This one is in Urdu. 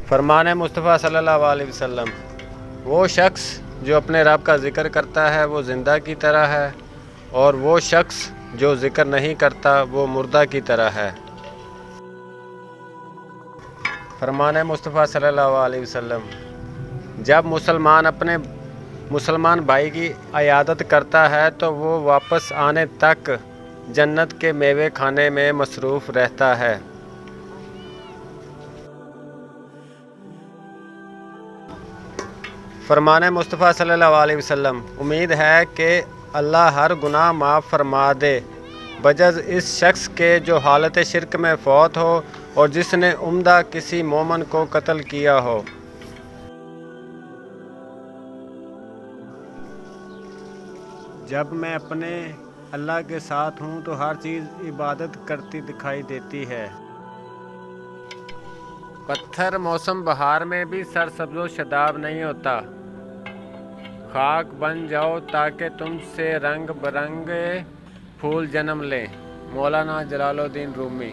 فرمان مصطفیٰ صلی اللہ علیہ وسلم، وہ شخص جو اپنے رب کا ذکر کرتا ہے وہ زندہ کی طرح ہے، اور وہ شخص جو ذکر نہیں کرتا وہ مردہ کی طرح ہے۔ فرمان مصطفیٰ صلی اللہ علیہ وسلم، جب مسلمان اپنے مسلمان بھائی کی عیادت کرتا ہے تو وہ واپس آنے تک جنت کے میوے کھانے میں مصروف رہتا ہے۔ فرمان مصطفیٰ صلی اللہ علیہ وسلم، امید ہے کہ اللہ ہر گناہ معاف فرما دے بجز اس شخص کے جو حالت شرک میں فوت ہو اور جس نے عمدہ کسی مومن کو قتل کیا ہو۔ جب میں اپنے اللہ کے ساتھ ہوں تو ہر چیز عبادت کرتی دکھائی دیتی ہے۔ پتھر موسم بہار میں بھی سرسبز و شاداب نہیں ہوتا، خاک بن جاؤ تاکہ تم سے رنگ برنگے پھول جنم لیں۔ مولانا جلال الدین رومی۔